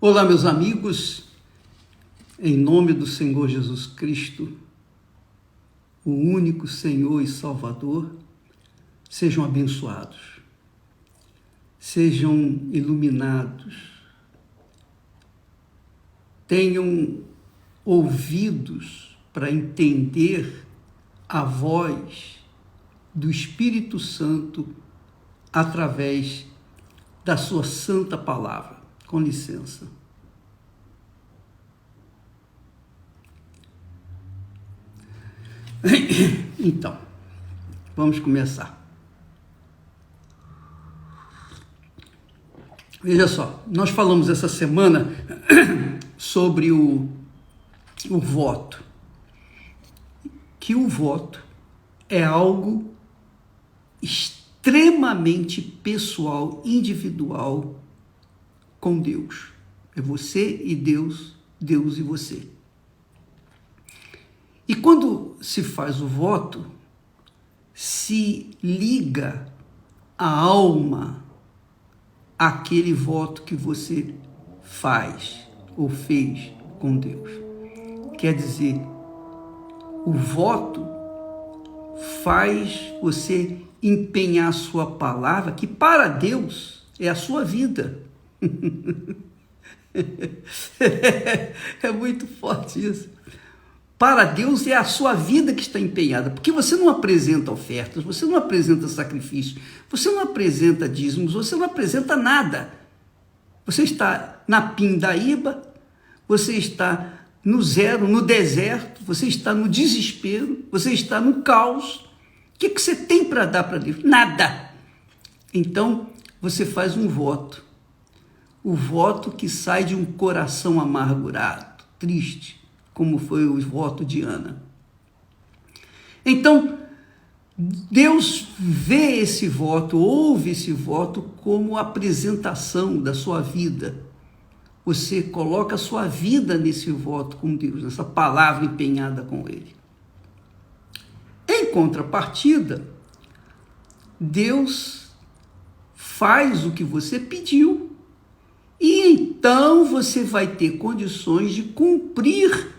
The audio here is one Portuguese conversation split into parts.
Olá, meus amigos, em nome do Senhor Jesus Cristo, o único Senhor e Salvador, sejam abençoados, sejam iluminados, tenham ouvidos para entender a voz do Espírito Santo através da sua santa palavra. Com licença. Então, vamos começar. Veja só, nós falamos essa semana sobre o voto. Que o voto é algo extremamente pessoal, individual com Deus. É você e Deus, Deus e você. E quando se faz o voto, se liga a alma àquele voto que você faz ou fez com Deus. Quer dizer, o voto faz você empenhar a sua palavra, que para Deus é a sua vida. É muito forte isso. Para Deus é a sua vida que está empenhada, porque você não apresenta ofertas, você não apresenta sacrifícios, você não apresenta dízimos, você não apresenta nada. Você está na pindaíba, você está no zero, no deserto, você está no desespero, você está no caos. O que você tem para dar para Deus? Nada. Então, você faz um voto. O voto que sai de um coração amargurado, triste, como foi o voto de Ana. Então, Deus vê esse voto, ouve esse voto como apresentação da sua vida. Você coloca a sua vida nesse voto com Deus, nessa palavra empenhada com Ele. Em contrapartida, Deus faz o que você pediu. E então você vai ter condições de cumprir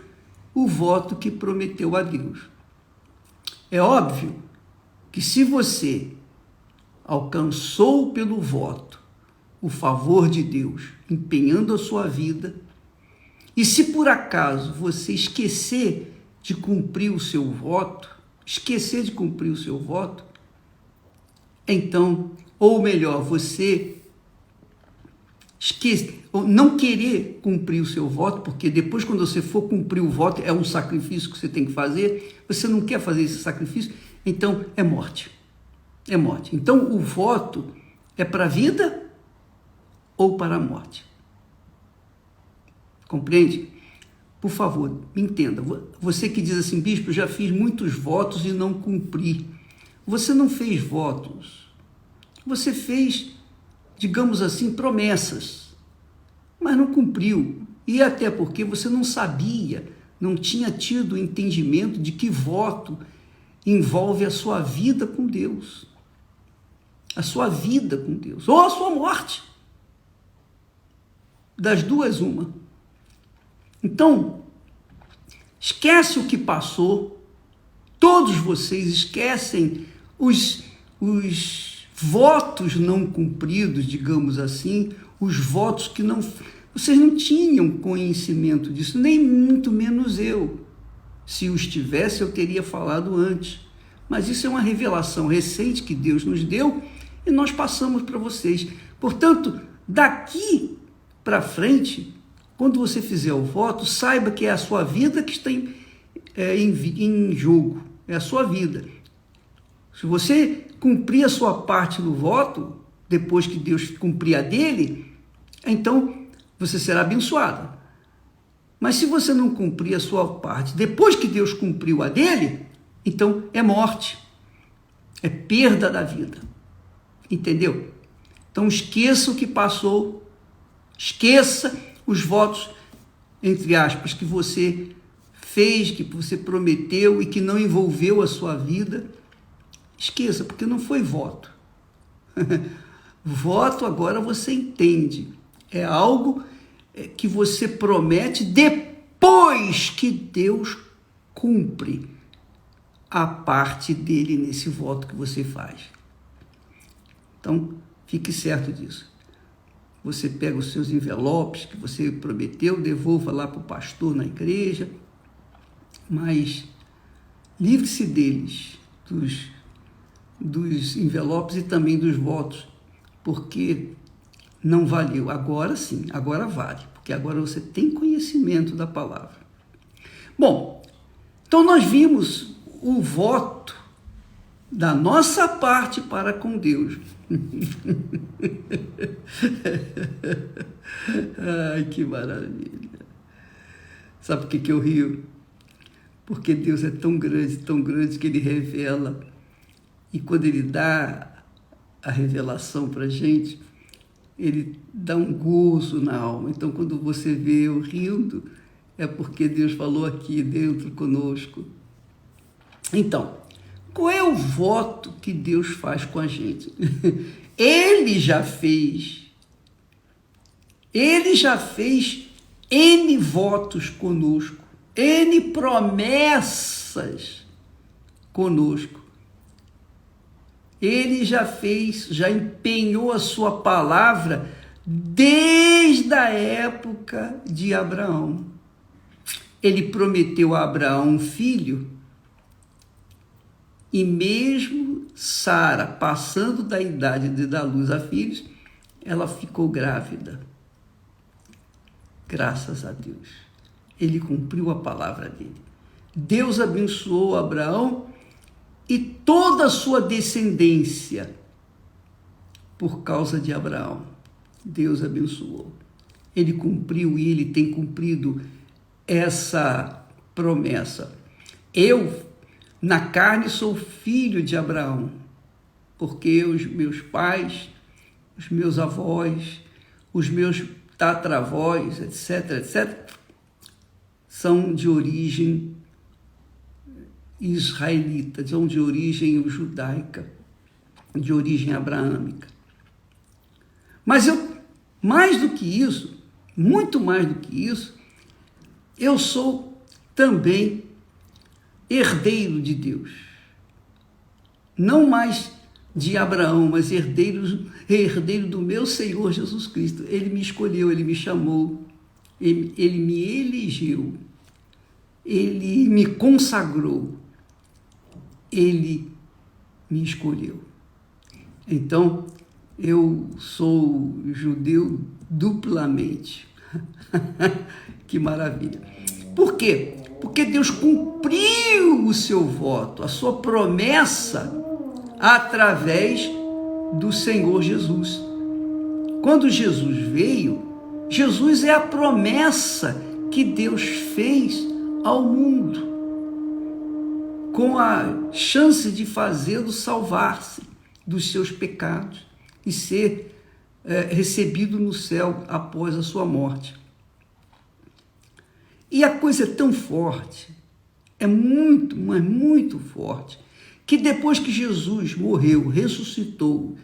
o voto que prometeu a Deus. É óbvio que se você alcançou pelo voto o favor de Deus, empenhando a sua vida, e se por acaso você esquecer de cumprir o seu voto, então, ou melhor, você não querer cumprir o seu voto, porque depois quando você for cumprir o voto, é um sacrifício que você tem que fazer, você não quer fazer esse sacrifício, então é morte. É morte. Então o voto é para a vida ou para a morte. Compreende? Por favor, me entenda. Você que diz assim, bispo, já fiz muitos votos e não cumpri. Você não fez votos. Você fez, digamos assim, promessas, mas não cumpriu. E até porque você não sabia, não tinha tido o entendimento de que voto envolve a sua vida com Deus. A sua vida com Deus, ou a sua morte. Das duas, uma. Então, esquece o que passou, todos vocês esquecem os votos não cumpridos, digamos assim, os votos que não... Vocês não tinham conhecimento disso, nem muito menos eu. Se os tivesse, eu teria falado antes. Mas isso é uma revelação recente que Deus nos deu e nós passamos para vocês. Portanto, daqui para frente, quando você fizer o voto, saiba que é a sua vida que está em jogo, é a sua vida. Se você cumprir a sua parte do voto, depois que Deus cumprir a dele, então você será abençoado. Mas se você não cumprir a sua parte, depois que Deus cumpriu a dele, então é morte, é perda da vida. Entendeu? Então esqueça o que passou, esqueça os votos, entre aspas, que você fez, que você prometeu e que não envolveu a sua vida. Esqueça, porque não foi voto. Voto, agora você entende, é algo que você promete depois que Deus cumpre a parte dele nesse voto que você faz. Então, fique certo disso. Você pega os seus envelopes que você prometeu, devolva lá para o pastor na igreja, mas livre-se deles, dos envelopes e também dos votos, porque não valeu. Agora sim, agora vale, porque agora você tem conhecimento da palavra. Bom, então nós vimos o voto da nossa parte para com Deus. Ai, que maravilha. Sabe por que eu rio? Porque Deus é tão grande que Ele revela. E quando Ele dá a revelação para a gente, Ele dá um gozo na alma. Então, quando você vê eu rindo, é porque Deus falou aqui dentro conosco. Então, qual é o voto que Deus faz com a gente? Ele já fez N votos conosco, N promessas conosco. Ele já empenhou a sua palavra desde a época de Abraão. Ele prometeu a Abraão um filho, e mesmo Sara, passando da idade de dar luz a filhos, ela ficou grávida. Graças a Deus. Ele cumpriu a palavra dele. Deus abençoou Abraão e toda a sua descendência por causa de Abraão. Deus abençoou. Ele cumpriu e ele tem cumprido essa promessa. Eu, na carne, sou filho de Abraão, porque os meus pais, os meus avós, os meus tatravós, etc., são de origem israelita, são de origem judaica, de origem abraâmica. Mas eu, mais do que isso, muito mais do que isso, eu sou também herdeiro de Deus. Não mais de Abraão, mas herdeiro do meu Senhor Jesus Cristo. Ele me escolheu, ele me chamou, ele me elegeu, ele me consagrou, ele me escolheu. Então, eu sou judeu duplamente. Que maravilha. Por quê? Porque Deus cumpriu o seu voto, a sua promessa, através do Senhor Jesus. Quando Jesus veio, Jesus é a promessa que Deus fez ao mundo, com a chance de fazê-lo salvar-se dos seus pecados e ser recebido no céu após a sua morte. E a coisa é tão forte, é muito, mas muito forte, que depois que Jesus morreu, ressuscitou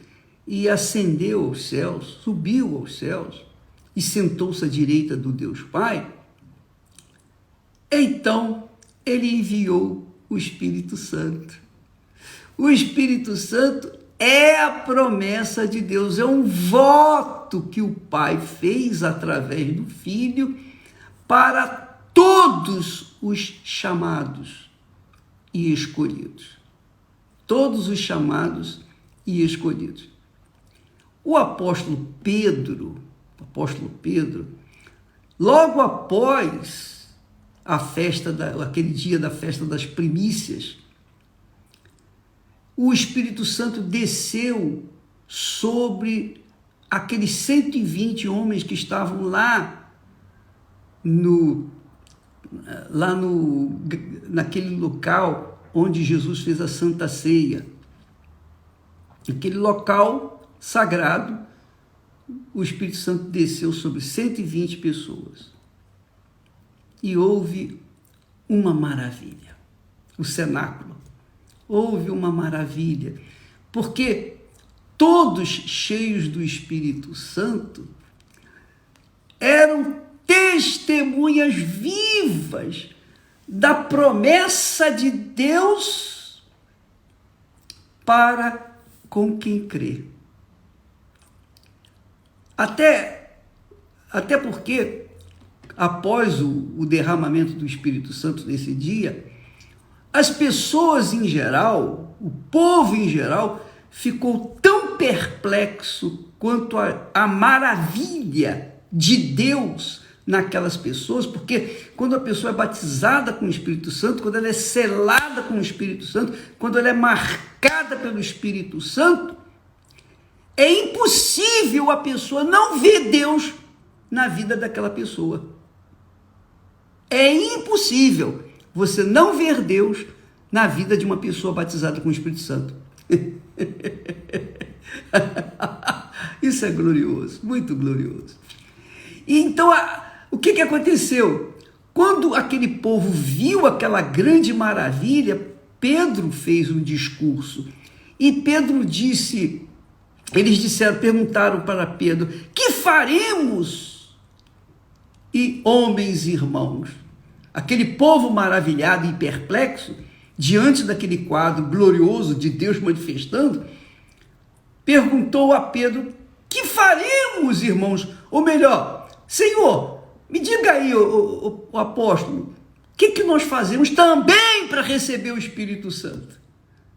e ascendeu aos céus, subiu aos céus e sentou-se à direita do Deus Pai, então ele enviou o Espírito Santo. O Espírito Santo é a promessa de Deus, é um voto que o Pai fez através do Filho para todos os chamados e escolhidos. Todos os chamados e escolhidos. O apóstolo Pedro, logo após a festa, aquele dia da festa das primícias, o Espírito Santo desceu sobre aqueles 120 homens que estavam naquele local onde Jesus fez a Santa Ceia. Aquele local sagrado, o Espírito Santo desceu sobre 120 pessoas. E houve uma maravilha. O cenáculo. Houve uma maravilha. Porque todos cheios do Espírito Santo eram testemunhas vivas da promessa de Deus para com quem crê. Até porque, após o derramamento do Espírito Santo nesse dia, as pessoas em geral, o povo em geral, ficou tão perplexo quanto a maravilha de Deus naquelas pessoas, porque quando a pessoa é batizada com o Espírito Santo, quando ela é selada com o Espírito Santo, quando ela é marcada pelo Espírito Santo, é impossível a pessoa não ver Deus na vida daquela pessoa. É impossível você não ver Deus na vida de uma pessoa batizada com o Espírito Santo. Isso é glorioso, muito glorioso. E então, o que aconteceu? Quando aquele povo viu aquela grande maravilha, Pedro fez um discurso. E Pedro disse, perguntaram para Pedro, que faremos? E homens e irmãos, aquele povo maravilhado e perplexo, diante daquele quadro glorioso de Deus manifestando, perguntou a Pedro, que faremos, irmãos? Ou melhor, Senhor, me diga aí, o apóstolo, o que nós fazemos também para receber o Espírito Santo?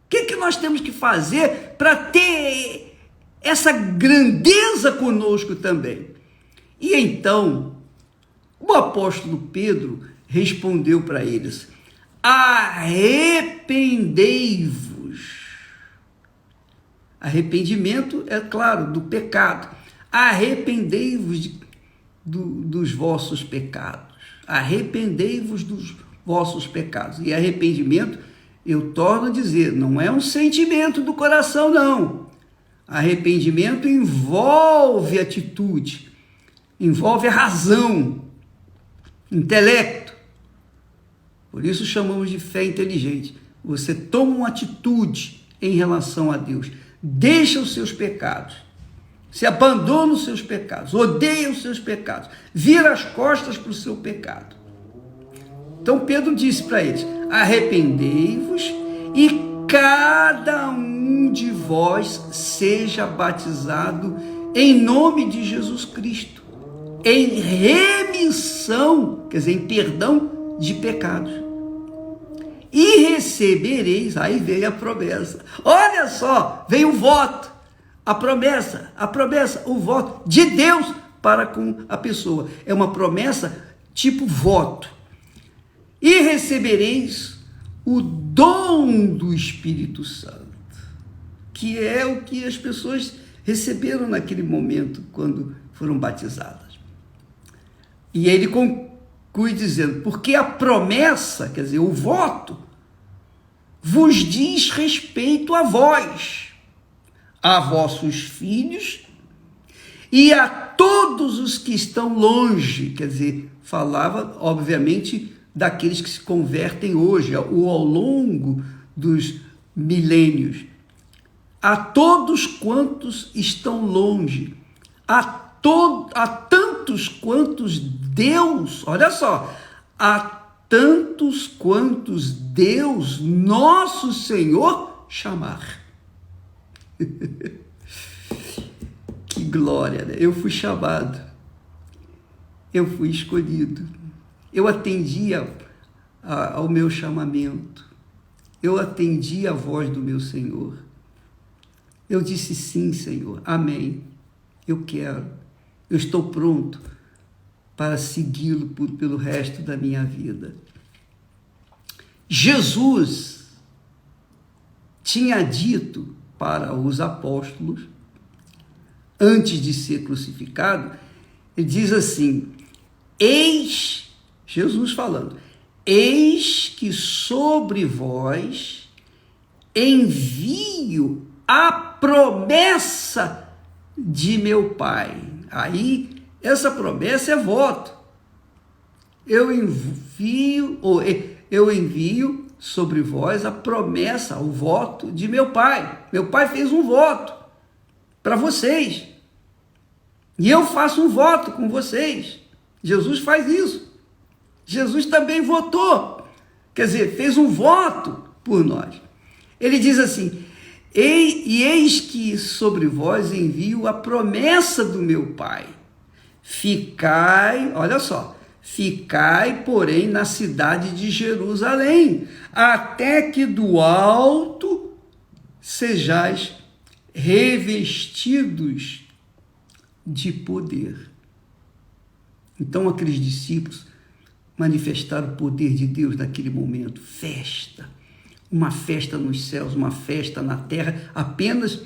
O que nós temos que fazer para ter essa grandeza conosco também? E então, o apóstolo Pedro respondeu para eles, arrependei-vos. Arrependimento, é claro, do pecado. Arrependei-vos dos vossos pecados. Arrependei-vos dos vossos pecados. E arrependimento, eu torno a dizer, não é um sentimento do coração, não. Arrependimento envolve atitude, envolve a razão, intelecto. Por isso chamamos de fé inteligente. Você toma uma atitude em relação a Deus. Deixa os seus pecados. Se abandona os seus pecados. Odeia os seus pecados. Vira as costas para o seu pecado. Então Pedro disse para eles, arrependei-vos e cada um de vós seja batizado em nome de Jesus Cristo, em remissão, quer dizer, em perdão de pecados. E recebereis, aí veio a promessa. Olha só, veio o voto, a promessa, o voto de Deus para com a pessoa. É uma promessa tipo voto. E recebereis o dom do Espírito Santo, que é o que as pessoas receberam naquele momento quando foram batizadas. E ele conclui dizendo, porque a promessa, quer dizer, o voto, vos diz respeito a vós, a vossos filhos e a todos os que estão longe, quer dizer, falava, obviamente, daqueles que se convertem hoje, ou ao longo dos milênios, a todos quantos estão longe, a tantos quantos Deus, olha só, a tantos quantos Deus, nosso Senhor, chamar. Que glória, né? Eu fui chamado, eu fui escolhido, eu atendi ao meu chamamento, eu atendi a voz do meu Senhor, eu disse sim, Senhor, amém, eu quero, eu estou pronto para segui-lo pelo resto da minha vida. Jesus tinha dito para os apóstolos, antes de ser crucificado, ele diz assim, Jesus falando, eis que sobre vós envio a promessa de meu Pai. Aí, essa promessa é voto. Eu envio sobre vós a promessa, o voto de meu Pai. Meu Pai fez um voto para vocês. E eu faço um voto com vocês. Jesus faz isso. Jesus também votou, quer dizer, fez um voto por nós. Ele diz assim: eis que sobre vós envio a promessa do meu Pai. Ficai, olha só, ficai, porém, na cidade de Jerusalém, até que do alto sejais revestidos de poder. Então, aqueles discípulos manifestaram o poder de Deus naquele momento. Festa, uma festa nos céus, uma festa na terra, apenas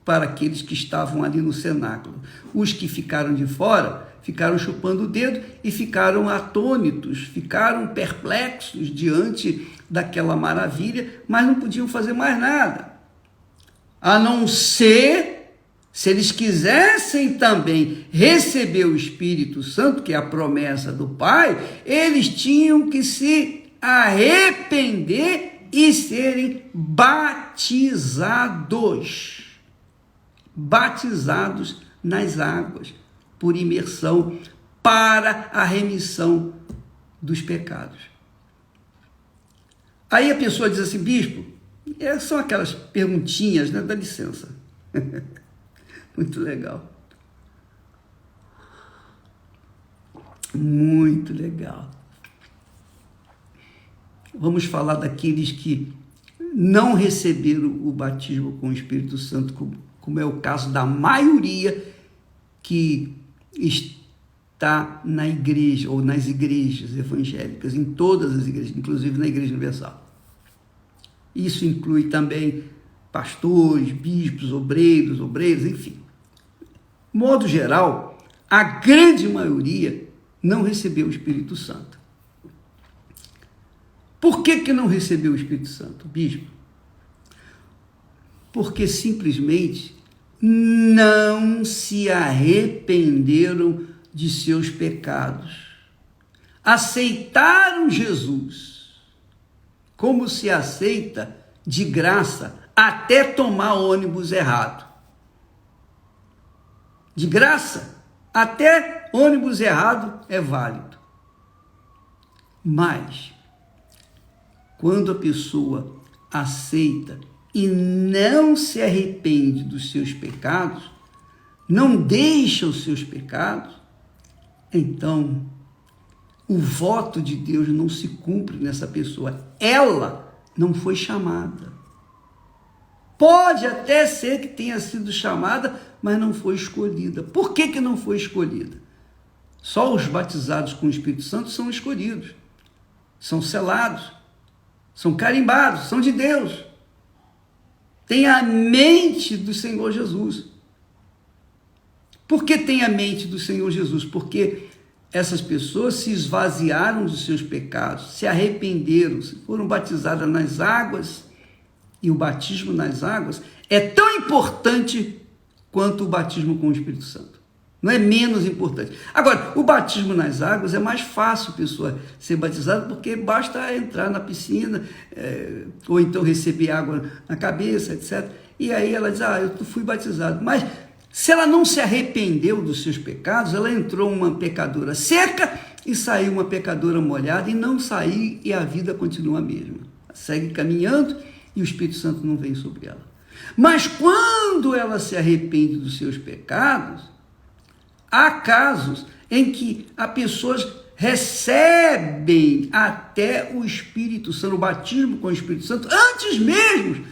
para aqueles que estavam ali no cenáculo. Os que ficaram de fora ficaram chupando o dedo e ficaram atônitos, ficaram perplexos diante daquela maravilha, mas não podiam fazer mais nada, a não ser, se eles quisessem também receber o Espírito Santo, que é a promessa do Pai, eles tinham que se arrepender e serem batizados nas águas, por imersão, para a remissão dos pecados. Aí a pessoa diz assim: bispo, são aquelas perguntinhas, né? Dá licença. Muito legal. Muito legal. Vamos falar daqueles que não receberam o batismo com o Espírito Santo, como é o caso da maioria que está na igreja, ou nas igrejas evangélicas, em todas as igrejas, inclusive na Igreja Universal. Isso inclui também pastores, bispos, obreiros, enfim. De modo geral, a grande maioria não recebeu o Espírito Santo. Por que não recebeu o Espírito Santo, bispo? Porque simplesmente não se arrependeram de seus pecados. Aceitaram Jesus como se aceita de graça até tomar ônibus errado. De graça, até ônibus errado é válido. Mas, quando a pessoa aceita e não se arrepende dos seus pecados, não deixa os seus pecados, então o voto de Deus não se cumpre nessa pessoa. Ela não foi chamada. Pode até ser que tenha sido chamada, mas não foi escolhida. Por que não foi escolhida? Só os batizados com o Espírito Santo são escolhidos, são selados, são carimbados, são de Deus. Tem a mente do Senhor Jesus. Por que tem a mente do Senhor Jesus? Porque essas pessoas se esvaziaram dos seus pecados, se arrependeram, foram batizadas nas águas, e o batismo nas águas é tão importante quanto o batismo com o Espírito Santo. Não é menos importante. Agora, o batismo nas águas é mais fácil a pessoa ser batizada, porque basta entrar na piscina, ou então receber água na cabeça, etc. E aí ela diz: eu fui batizado. Mas se ela não se arrependeu dos seus pecados, ela entrou uma pecadora seca e saiu uma pecadora molhada, e não saiu, e a vida continua a mesma. Segue caminhando e o Espírito Santo não vem sobre ela. Mas quando ela se arrepende dos seus pecados, há casos em que as pessoas recebem até o Espírito Santo, o batismo com o Espírito Santo, antes mesmo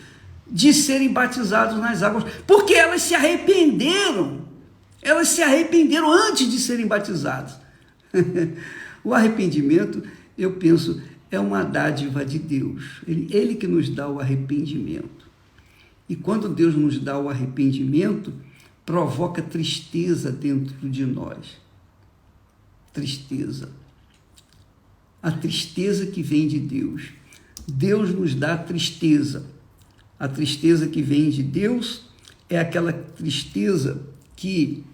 de serem batizados nas águas, porque elas se arrependeram antes de serem batizadas. O arrependimento, eu penso, é uma dádiva de Deus. Ele que nos dá o arrependimento. E quando Deus nos dá o arrependimento, provoca tristeza dentro de nós. Tristeza. A tristeza que vem de Deus. Deus nos dá tristeza. A tristeza que vem de Deus é aquela tristeza que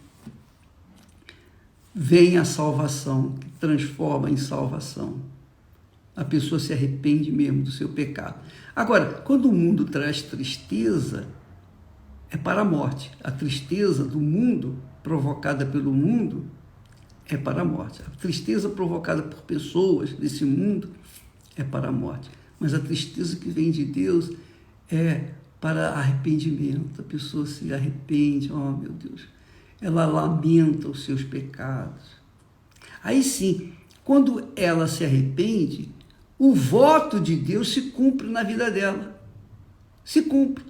vem a salvação, que transforma em salvação. A pessoa se arrepende mesmo do seu pecado. Agora, quando o mundo traz tristeza, é para a morte. A tristeza do mundo, provocada pelo mundo, é para a morte. A tristeza provocada por pessoas desse mundo é para a morte. Mas a tristeza que vem de Deus é para arrependimento. A pessoa se arrepende, oh meu Deus, ela lamenta os seus pecados. Aí sim, quando ela se arrepende, o voto de Deus se cumpre na vida dela. Se cumpre.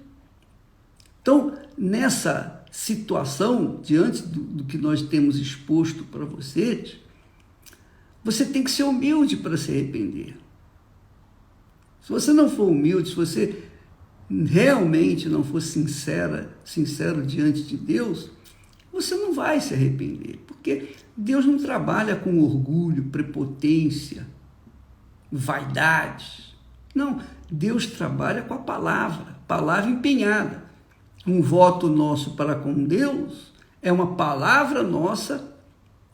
Então, nessa situação, diante do que nós temos exposto para vocês, você tem que ser humilde para se arrepender. Se você não for humilde, se você realmente não for sincero diante de Deus, você não vai se arrepender, porque Deus não trabalha com orgulho, prepotência, vaidade. Não, Deus trabalha com a palavra empenhada. Um voto nosso para com Deus é uma palavra nossa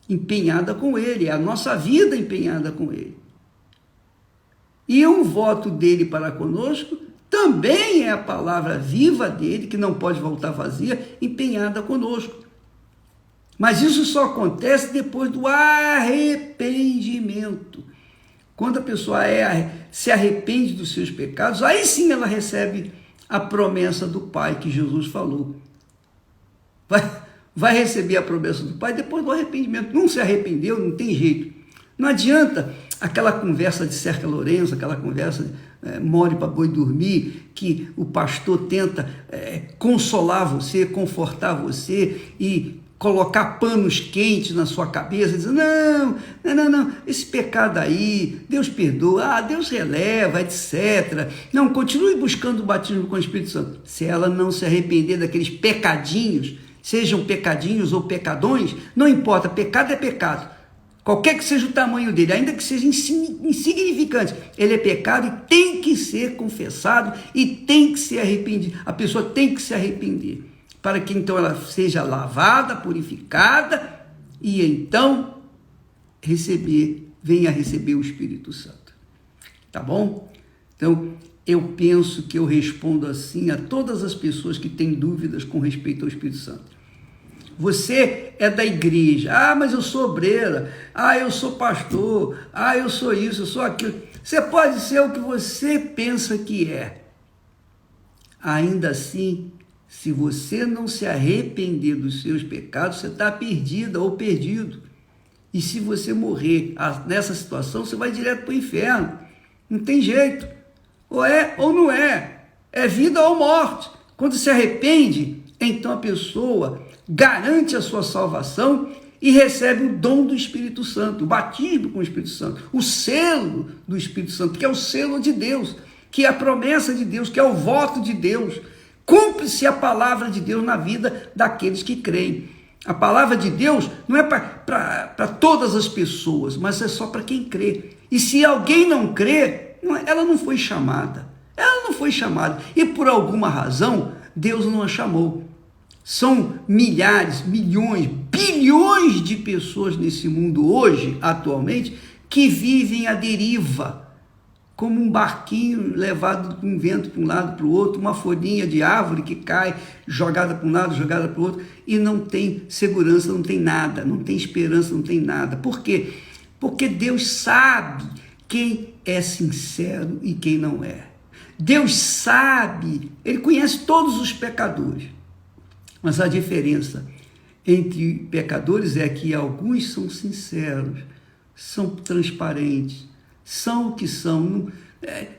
empenhada com Ele, é a nossa vida empenhada com Ele. E um voto dele para conosco também é a palavra viva dele, que não pode voltar vazia, empenhada conosco. Mas isso só acontece depois do arrependimento. Quando a pessoa se arrepende dos seus pecados, aí sim ela recebe a promessa do Pai que Jesus falou. Vai receber a promessa do Pai depois do arrependimento. Não se arrependeu, não tem jeito. Não adianta aquela conversa de Cerca Lourenço, aquela conversa more para boi dormir, que o pastor tenta consolar você, confortar você e colocar panos quentes na sua cabeça, dizendo, não, esse pecado aí, Deus perdoa, Deus releva, etc. Não, continue buscando o batismo com o Espírito Santo. Se ela não se arrepender daqueles pecadinhos, sejam pecadinhos ou pecadões, não importa, pecado é pecado. Qualquer que seja o tamanho dele, ainda que seja insignificante, ele é pecado e tem que ser confessado e tem que ser arrependido. A pessoa tem que se arrepender, para que então ela seja lavada, purificada e então venha receber o Espírito Santo. Tá bom? Então, eu penso que eu respondo assim a todas as pessoas que têm dúvidas com respeito ao Espírito Santo. Você é da igreja, mas eu sou obreira, eu sou pastor, eu sou isso, eu sou aquilo. Você pode ser o que você pensa que é. Ainda assim, se você não se arrepender dos seus pecados, você está perdida ou perdido. E se você morrer nessa situação, você vai direto para o inferno. Não tem jeito. Ou é ou não é. É vida ou morte. Quando se arrepende, então a pessoa garante a sua salvação e recebe o dom do Espírito Santo, o batismo com o Espírito Santo, o selo do Espírito Santo, que é o selo de Deus, que é a promessa de Deus, que é o voto de Deus. Cumpre-se a palavra de Deus na vida daqueles que creem. A palavra de Deus não é para todas as pessoas, mas é só para quem crê. E se alguém não crê, ela não foi chamada. Ela não foi chamada. E por alguma razão, Deus não a chamou. São milhares, milhões, bilhões de pessoas nesse mundo hoje, atualmente, que vivem à deriva, como um barquinho levado com um vento para um lado para o outro, uma folhinha de árvore que cai, jogada para um lado, jogada para o outro, e não tem segurança, não tem nada, não tem esperança, não tem nada. Por quê? Porque Deus sabe quem é sincero e quem não é. Deus sabe, Ele conhece todos os pecadores. Mas a diferença entre pecadores é que alguns são sinceros, são transparentes, são o que são,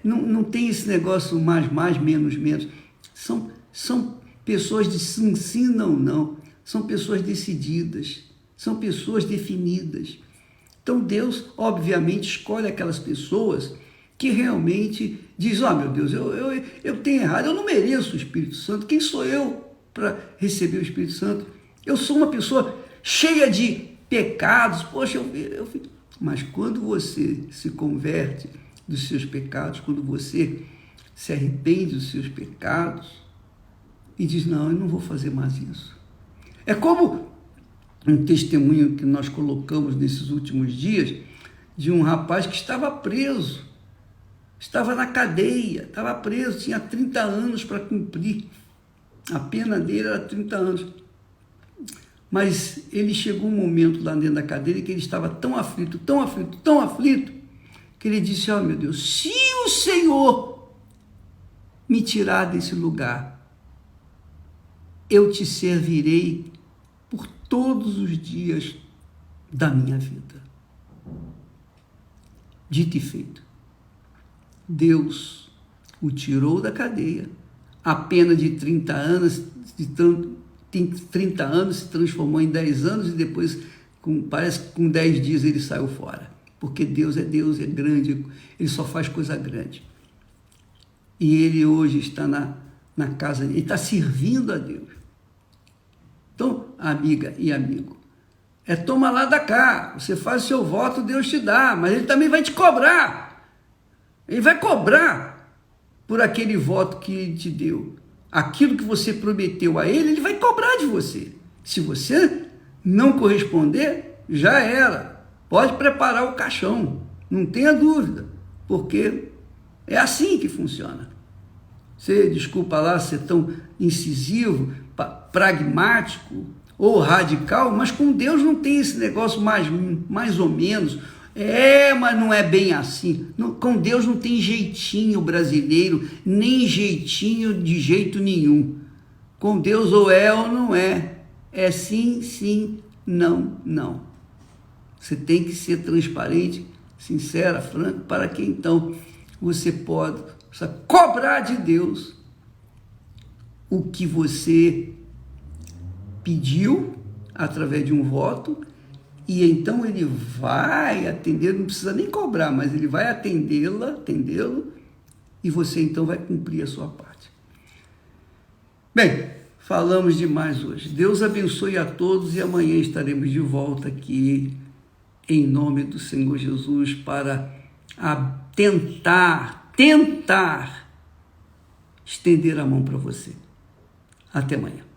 não tem esse negócio mais, menos. São pessoas de sim, não, são pessoas decididas, são pessoas definidas. Então Deus, obviamente, escolhe aquelas pessoas que realmente diz, meu Deus, eu tenho errado, eu não mereço o Espírito Santo, quem sou eu para receber o Espírito Santo? Eu sou uma pessoa cheia de pecados, poxa, mas quando você se converte dos seus pecados, quando você se arrepende dos seus pecados e diz, não, eu não vou fazer mais isso. É como um testemunho que nós colocamos nesses últimos dias de um rapaz que estava preso, estava na cadeia, estava preso, tinha 30 anos para cumprir. A pena dele era 30 anos. Mas ele chegou um momento lá dentro da cadeira que ele estava tão aflito, tão aflito, tão aflito, que ele disse: ó, meu Deus, se o Senhor me tirar desse lugar, eu te servirei por todos os dias da minha vida. Dito e feito. Deus o tirou da cadeia. A pena de 30 anos, 30 anos se transformou em 10 anos e depois, parece que com 10 dias ele saiu fora. Porque Deus, é grande, ele só faz coisa grande. E ele hoje está na casa, ele está servindo a Deus. Então, amiga e amigo, toma lá da cá, você faz o seu voto, Deus te dá, mas ele também vai te cobrar. Ele vai cobrar por aquele voto que ele te deu. Aquilo que você prometeu a ele vai cobrar de você. Se você não corresponder, já era. Pode preparar o caixão, não tenha dúvida, porque é assim que funciona. Você, desculpa lá ser tão incisivo, pragmático ou radical, mas com Deus não tem esse negócio mais ou menos. Mas não é bem assim. Com Deus não tem jeitinho brasileiro, nem jeitinho de jeito nenhum. Com Deus ou é ou não é. É sim, sim, não, não. Você tem que ser transparente, sincera, franco, para que então você possa cobrar de Deus o que você pediu através de um voto, e então ele vai atender, não precisa nem cobrar, mas ele vai atendê-lo, e você então vai cumprir a sua parte. Bem, falamos demais hoje. Deus abençoe a todos e amanhã estaremos de volta aqui em nome do Senhor Jesus para tentar estender a mão para você. Até amanhã.